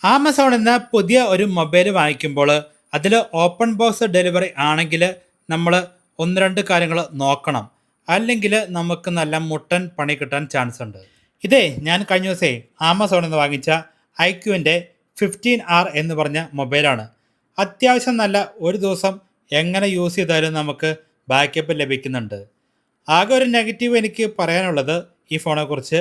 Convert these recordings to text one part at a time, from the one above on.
ആമസോണിൽ നിന്ന് പുതിയ ഒരു മൊബൈൽ വാങ്ങിക്കുമ്പോൾ അതിൽ ഓപ്പൺ ബോക്സ് ഡെലിവറി ആണെങ്കിൽ നമ്മൾ ഒന്ന് രണ്ട് കാര്യങ്ങൾ നോക്കണം. അല്ലെങ്കിൽ നമുക്ക് നല്ല മുട്ടൻ പണി കിട്ടാൻ ചാൻസ് ഉണ്ട്. ഇതേ ഞാൻ കഴിഞ്ഞ ദിവസേ ആമസോണിൽ നിന്ന് വാങ്ങിച്ച ഐക്യുവിൻ്റെ 15R എന്ന് പറഞ്ഞ മൊബൈലാണ്. അത്യാവശ്യം നല്ല ഒരു ദിവസം എങ്ങനെ യൂസ് ചെയ്താലും നമുക്ക് ബാക്കപ്പ് ലഭിക്കുന്നുണ്ട്. ആകെ ഒരു നെഗറ്റീവ് എനിക്ക് പറയാനുള്ളത് ഈ ഫോണെക്കുറിച്ച്,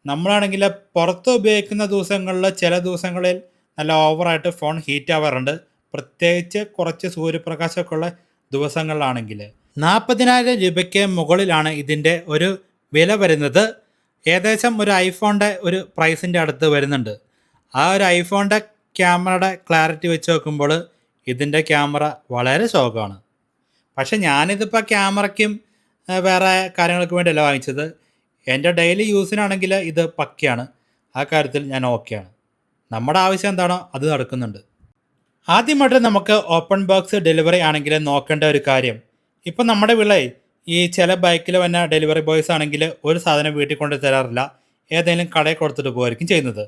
നമ്മളാണെങ്കിൽ പുറത്ത് ഉപയോഗിക്കുന്ന ദിവസങ്ങളിൽ ചില ദിവസങ്ങളിൽ നല്ല ഓവറായിട്ട് ഫോൺ ഹീറ്റ് ആവാറുണ്ട്. പ്രത്യേകിച്ച് കുറച്ച് സൂര്യപ്രകാശമൊക്കെ ഉള്ള ദിവസങ്ങളിലാണെങ്കിൽ 40,000 രൂപയ്ക്ക് മുകളിലാണ് ഇതിൻ്റെ ഒരു വില വരുന്നത്. ഏകദേശം ഒരു ഐഫോണിൻ്റെ ഒരു പ്രൈസിൻ്റെ അടുത്ത് വരുന്നുണ്ട്. ആ ഒരു ഐഫോണിൻ്റെ ക്യാമറയുടെ ക്ലാരിറ്റി വെച്ച് നോക്കുമ്പോൾ ഇതിൻ്റെ ക്യാമറ വളരെ ശോകമാണ്. പക്ഷേ ഞാനിതിപ്പോൾ ക്യാമറയ്ക്കും വേറെ കാര്യങ്ങൾക്ക് വേണ്ടിയല്ല വാങ്ങിച്ചത്. എൻ്റെ ഡെയിലി യൂസിനാണെങ്കിൽ ഇത് പക്കയാണ്. ആ കാര്യത്തിൽ ഞാൻ ഓക്കെയാണ്. നമ്മുടെ ആവശ്യം എന്താണോ അത് നടക്കുന്നുണ്ട്. ആദ്യമായിട്ട് നമുക്ക് ഓപ്പൺ ബോക്സ് ഡെലിവറി ആണെങ്കിൽ നോക്കേണ്ട ഒരു കാര്യം, ഇപ്പം നമ്മുടെ വീട്ടിൽ ഈ ചില ബൈക്കിൽ വന്ന ഡെലിവറി ബോയ്സ് ആണെങ്കിൽ ഒരു സാധനം വീട്ടിൽ കൊണ്ട് തരാറില്ല, ഏതെങ്കിലും കടയിൽ കൊടുത്തിട്ട് പോകുമായിരിക്കും ചെയ്യുന്നത്.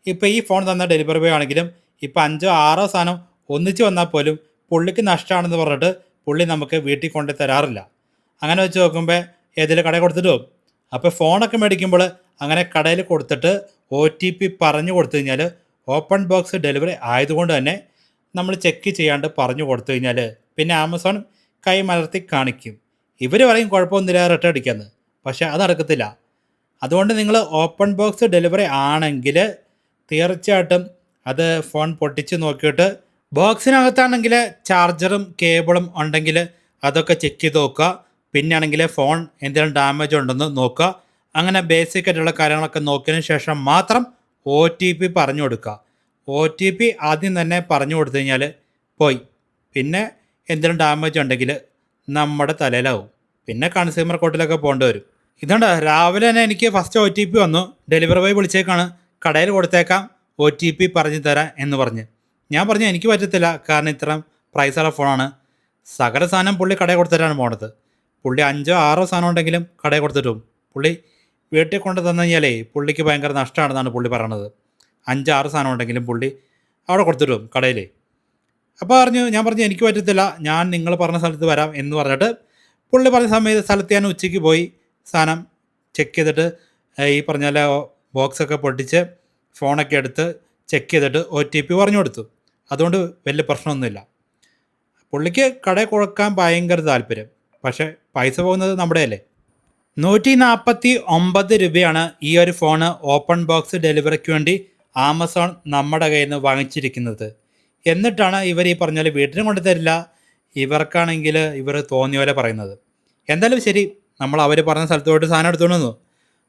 ഇപ്പോൾ ഈ ഫോൺ തന്ന ഡെലിവറി ബോയ് ആണെങ്കിലും ഇപ്പോൾ 5 6 സാധനം ഒന്നിച്ച് വന്നാൽ പോലും പുള്ളിക്ക് നഷ്ടമാണെന്ന് പറഞ്ഞിട്ട് പുള്ളി നമുക്ക് വീട്ടിൽ കൊണ്ട് തരാറില്ല. അങ്ങനെ വെച്ച് നോക്കുമ്പോൾ ഏതെങ്കിലും കടയിൽ കൊടുത്തിട്ട് പോകും. അപ്പോൾ ഫോണൊക്കെ മേടിക്കുമ്പോൾ അങ്ങനെ കടയിൽ കൊടുത്തിട്ട് OTP പറഞ്ഞു കൊടുത്തു കഴിഞ്ഞാൽ ഓപ്പൺ ബോക്സ് ഡെലിവറി ആയതുകൊണ്ട് തന്നെ നമ്മൾ ചെക്ക് ചെയ്യാണ്ട് പറഞ്ഞു കൊടുത്തു കഴിഞ്ഞാൽ പിന്നെ ആമസോൺ കൈ മലർത്തി കാണിക്കും. ഇവർ പറയും കുഴപ്പമൊന്നുമില്ല, റിട്ടേൺ അടിക്കാമെന്ന്. പക്ഷേ അത് നടക്കത്തില്ല. അതുകൊണ്ട് നിങ്ങൾ ഓപ്പൺ ബോക്സ് ഡെലിവറി ആണെങ്കിൽ തീർച്ചയായിട്ടും അത് ഫോൺ പൊട്ടിച്ച് നോക്കിയിട്ട് ബോക്സിനകത്താണെങ്കിൽ ചാർജറും കേബിളും ഉണ്ടെങ്കിൽ അതൊക്കെ ചെക്ക് ചെയ്ത് നോക്കുക. പിന്നെ ആണെങ്കിൽ ഫോൺ എന്തെങ്കിലും ഡാമേജ് ഉണ്ടെന്ന് നോക്കുക. അങ്ങനെ ബേസിക് ആയിട്ടുള്ള കാര്യങ്ങളൊക്കെ നോക്കിയതിന് ശേഷം മാത്രം OTP പറഞ്ഞു കൊടുക്കുക. OTP ആദ്യം തന്നെ പറഞ്ഞു കൊടുത്തു കഴിഞ്ഞാൽ പോയി. പിന്നെ എന്തെങ്കിലും ഡാമേജ് ഉണ്ടെങ്കിൽ നമ്മുടെ തലയിലാവും. പിന്നെ കൺസ്യൂമർ കോർട്ടിലൊക്കെ പോകേണ്ടി വരും. ഇതുണ്ട്, രാവിലെ തന്നെ എനിക്ക് ഫസ്റ്റ് OTP വന്നു. ഡെലിവറി ബോയ് വിളിച്ചേക്കാണ്, കടയിൽ കൊടുത്തേക്കാം, OTP പറഞ്ഞു തരാം എന്ന് പറഞ്ഞ്. ഞാൻ പറഞ്ഞു എനിക്ക് പറ്റത്തില്ല, കാരണം ഇത്രയും പ്രൈസുള്ള ഫോണാണ്. സകല സാധനം പുള്ളി കടയിൽ കൊടുത്തിട്ടാണ് പോണത്. പുള്ളി 5 6 സാധനം ഉണ്ടെങ്കിലും കടയിൽ കൊടുത്തിട്ട് പോകും. പുള്ളി വീട്ടിൽ കൊണ്ട് തന്നു കഴിഞ്ഞാലേ പുള്ളിക്ക് ഭയങ്കര നഷ്ടമാണെന്നാണ് പുള്ളി പറയണത്. 5 6 സാധനം ഉണ്ടെങ്കിലും പുള്ളി അവിടെ കൊടുത്തിട്ട് പോകും കടയിൽ. അപ്പോൾ ഞാൻ പറഞ്ഞു എനിക്ക് പറ്റത്തില്ല, ഞാൻ നിങ്ങൾ പറഞ്ഞ സ്ഥലത്ത് വരാം എന്ന് പറഞ്ഞിട്ട് പുള്ളി പറഞ്ഞ സ്ഥലത്ത് ഞാൻ ഉച്ചയ്ക്ക് പോയി സാധനം ചെക്ക് ചെയ്തിട്ട് ഈ പറഞ്ഞ പോലെ ബോക്സൊക്കെ പൊട്ടിച്ച് ഫോണൊക്കെ എടുത്ത് ചെക്ക് ചെയ്തിട്ട് OTP പറഞ്ഞു കൊടുത്തു. അതുകൊണ്ട് വലിയ പ്രശ്നമൊന്നുമില്ല. പുള്ളിക്ക് കടയിൽ കൊടുക്കാൻ ഭയങ്കര താല്പര്യം. പക്ഷേ പൈസ പോകുന്നത് നമ്മുടെ അല്ലേ. 149 രൂപയാണ് ഈ ഒരു ഫോണ് ഓപ്പൺ ബോക്സ് ഡെലിവറിക്ക് വേണ്ടി ആമസോൺ നമ്മുടെ കയ്യിൽ നിന്ന് വാങ്ങിച്ചിരിക്കുന്നത്. എന്നിട്ടാണ് ഇവർ ഈ പറഞ്ഞാൽ വീട്ടിലും കൊണ്ട് തരില്ല, ഇവർക്കാണെങ്കിൽ ഇവർ തോന്നിയ പോലെ പറയുന്നത്. എന്തായാലും ശരി, നമ്മൾ അവർ പറഞ്ഞ സ്ഥലത്ത് പോയിട്ട് സാധനം എടുത്തുകൊണ്ട് വന്നു.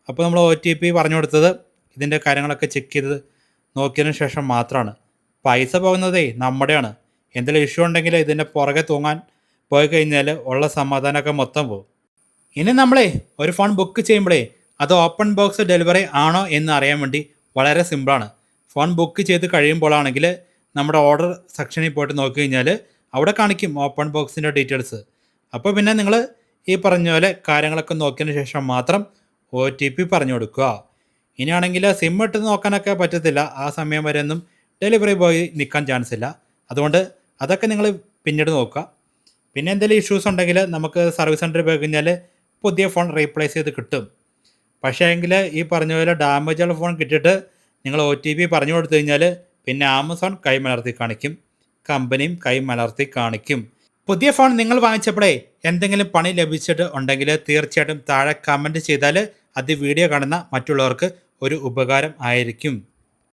അപ്പോൾ നമ്മൾ OTP പറഞ്ഞു കൊടുത്തത് ഇതിൻ്റെ കാര്യങ്ങളൊക്കെ ചെക്ക് ചെയ്ത് നോക്കിയതിന് ശേഷം മാത്രമാണ്. പൈസ പോകുന്നതേ നമ്മുടെയാണ്. എന്തെങ്കിലും ഇഷ്യൂ ഉണ്ടെങ്കിൽ ഇതിൻ്റെ പുറകെ തൂങ്ങാൻ പോയി കഴിഞ്ഞാൽ ഉള്ള സമാധാനമൊക്കെ മൊത്തം പോകും. ഇനി നമ്മളെ ഒരു ഫോൺ ബുക്ക് ചെയ്യുമ്പോഴേ അത് ഓപ്പൺ ബോക്സ് ഡെലിവറി ആണോ എന്ന് അറിയാൻ വേണ്ടി വളരെ സിമ്പിളാണ്. ഫോൺ ബുക്ക് ചെയ്ത് കഴിയുമ്പോഴാണെങ്കിൽ നമ്മുടെ ഓർഡർ സെക്ഷനിൽ പോയിട്ട് നോക്കി കഴിഞ്ഞാൽ അവിടെ കാണിക്കും ഓപ്പൺ ബോക്സിൻ്റെ ഡീറ്റെയിൽസ്. അപ്പോൾ പിന്നെ നിങ്ങൾ ഈ പറഞ്ഞ പോലെ കാര്യങ്ങളൊക്കെ നോക്കിയതിന് ശേഷം മാത്രം OTP പറഞ്ഞു കൊടുക്കുക. ഇനിയാണെങ്കിൽ സിം ഇട്ട് നോക്കാനൊക്കെ പറ്റത്തില്ല, ആ സമയം വരെ ഒന്നും ഡെലിവറി ബോയ് നിൽക്കാൻ ചാൻസ് ഇല്ല. അതുകൊണ്ട് അതൊക്കെ നിങ്ങൾ പിന്നീട് നോക്കുക. പിന്നെ എന്തെങ്കിലും ഇഷ്യൂസ് ഉണ്ടെങ്കിൽ നമുക്ക് സർവീസ് സെൻറ്ററിൽ പോയി കഴിഞ്ഞാൽ പുതിയ ഫോൺ റീപ്ലേസ് ചെയ്ത് കിട്ടും. പക്ഷേ എങ്കിൽ ഈ പറഞ്ഞ പോലെ ഡാമേജുള്ള ഫോൺ കിട്ടിയിട്ട് നിങ്ങൾ OTP പറഞ്ഞു കൊടുത്തു കഴിഞ്ഞാൽ പിന്നെ ആമസോൺ കൈ മലർത്തി കാണിക്കും, കമ്പനിയും കൈ മലർത്തി കാണിക്കും. പുതിയ ഫോൺ നിങ്ങൾ വാങ്ങിച്ചപ്പോഴേ എന്തെങ്കിലും പണി ലഭിച്ചിട്ട് ഉണ്ടെങ്കിൽ തീർച്ചയായിട്ടും താഴെ കമൻറ്റ് ചെയ്താൽ അത് വീഡിയോ കാണുന്ന മറ്റുള്ളവർക്ക് ഒരു ഉപകാരം ആയിരിക്കും.